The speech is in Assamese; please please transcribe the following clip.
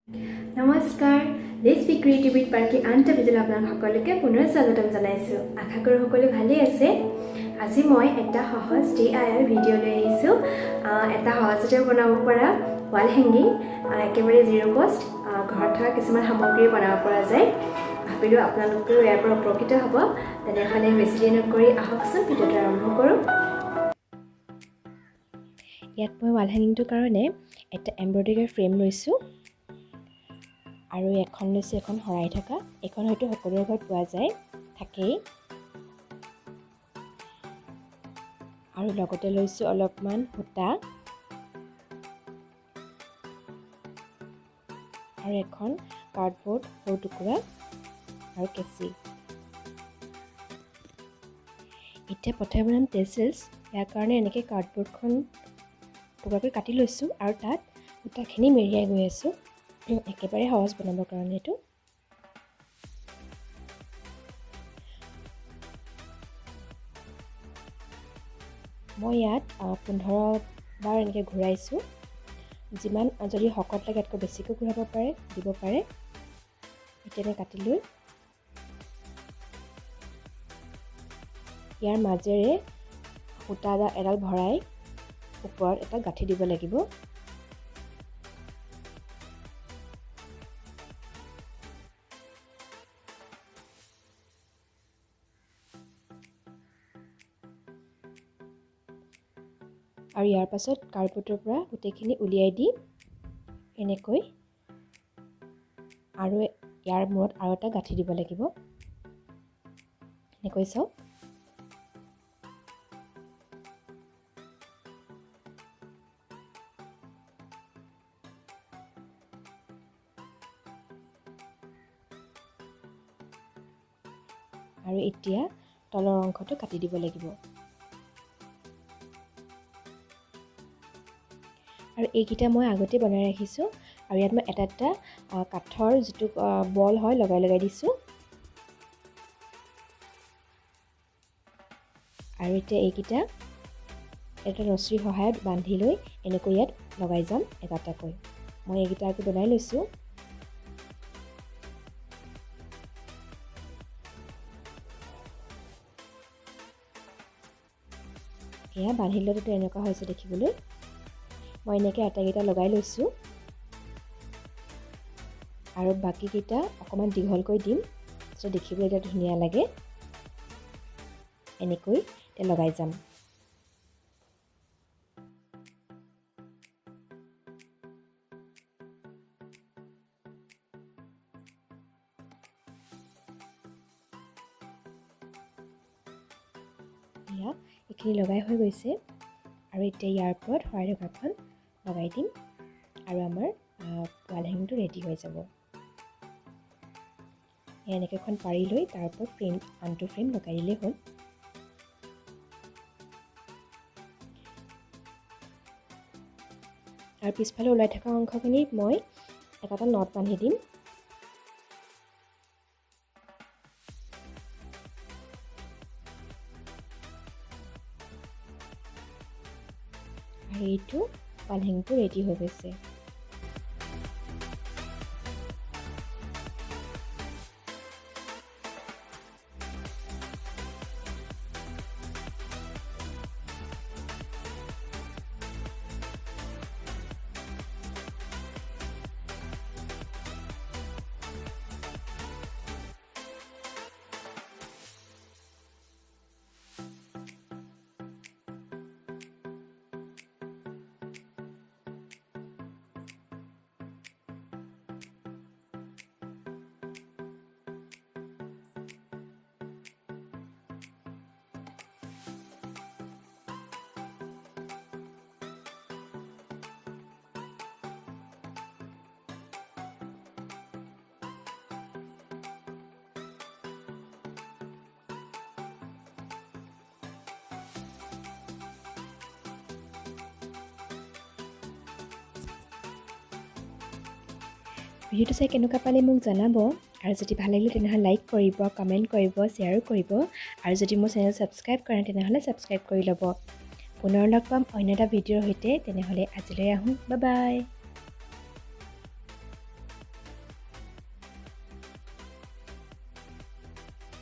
নমস্কাৰ লেটস বি ক্ৰিয়েটিভ উইথ পাৰ্কি আনটা ভিডিঅ'লৈ আপোনালোক সকলোকে পুনৰ স্বাগতম জনাইছোঁ আশা কৰোঁ সকলো ভালেই আছে আজি মই এটা সহজ DIY ভিডিঅ' লৈ আহিছোঁ এটা সহজতে বনাব পৰা ৱাল হেংগিং একেবাৰে জিৰ' কষ্ট ঘৰত থকা কিছুমান সামগ্ৰী বনাব পৰা যায় ভাবিলোঁ আপোনালোকেও ইয়াৰ পৰা উপকৃত হ'ব তেনেহ'লে বেছি দেৰি নকৰি আহকচোন ভিডিঅ'টো আৰম্ভ কৰোঁ ইয়াত মই ৱাল হেংগিংটোৰ কাৰণে এটা এমব্ৰইডাৰী ফ্ৰেম লৈছোঁ আৰু এখন লৈছে এখন হৰাই থকা এখন হয়তো সকলোৰে ঘৰত পোৱা যায় থাকেই আৰু লগতে লৈছোঁ অলপমান সূতা আৰু এখন কাৰ্ডবৰ্ড সৰু টুকুৰা আৰু কেঁচি এতিয়া প্ৰথমে বনাম টেচেলছ ইয়াৰ কাৰণে এনেকৈ কাৰ্ডবৰ্ডখন টুকুৰাকৈ কাটি লৈছোঁ আৰু তাত সূতাখিনি মেৰিয়াই গৈ আছোঁ একেবাৰে সহজ বনাবৰ কাৰণে এইটো মই ইয়াত 15 বাৰ এনেকৈ ঘূৰাইছোঁ যিমান যদি শকত লাগে ইয়াতকৈ বেছিকৈ ঘূৰাব পাৰে দিব পাৰে এতিয়া কাটি লৈ ইয়াৰ মাজেৰে সূতা এডাল ভৰাই ওপৰত এটা গাঁঠি দিব লাগিব আৰু ইয়াৰ পাছত কাৰ্ডবৰ্ডৰ পৰা গোটেইখিনি উলিয়াই দি এনেকৈ আৰু ইয়াৰ মূৰত আৰু এটা গাঁঠি দিব লাগিব এনেকৈ চাওক আৰু এতিয়া তলৰ অংশটো কাটি দিব লাগিব আৰু এইকেইটা মই আগতে বনাই ৰাখিছোঁ আৰু ইয়াত মই এটা কাঠৰ যিটো বল হয় লগাই দিছোঁ আৰু এতিয়া এইকেইটা এটা ৰছীৰ সহায়ত বান্ধি লৈ এনেকৈ ইয়াত লগাই যাম এটাকৈ মই এইকেইটা আগতে বনাই লৈছোঁ এয়া বান্ধি লওঁতে এনেকুৱা হৈছে দেখিবলৈ মই এনেকৈ আটাইকেইটা লগাই লৈছোঁ আৰু বাকীকেইটা অকণমান দীঘলকৈ দিম তেতিয়া দেখিবলৈ এটা ধুনীয়া লাগে এনেকৈ এতিয়া লগাই যাম এয়া এইখিনি লগাই হৈ গৈছে আৰু এতিয়া ইয়াৰ ওপৰত হৰাই থকাখন লগাই দিম আৰু আমাৰ ৱাল হেংগিংটো ৰেডি হৈ যাব এনেকৈ এখন পাৰি লৈ তাৰ ওপৰত আনটো ফ্ৰেম লগাই দিলেই হ'ল আৰু পিছফালে ওলাই থকা অংশখিনি মই এটা নট বান্ধি দিম আৰু এইটো ৱাল হেংগিংটো ৰেডি হৈ গৈছে ভিডিঅ'টো চাই কেনেকুৱা পালে মোক জনাব আৰু যদি ভাল লাগিলে তেনেহ'লে লাইক কৰিব কমেণ্ট কৰিব শ্বেয়াৰো কৰিব আৰু যদি মোৰ চেনেল ছাবস্ক্ৰাইব কৰে তেনেহ'লে ছাবস্ক্ৰাইব কৰি ল'ব পুনৰ লগ পাম অন্য এটা ভিডিঅ'ৰ সৈতে তেনেহ'লে আজিলৈ আহোঁ বাই বাই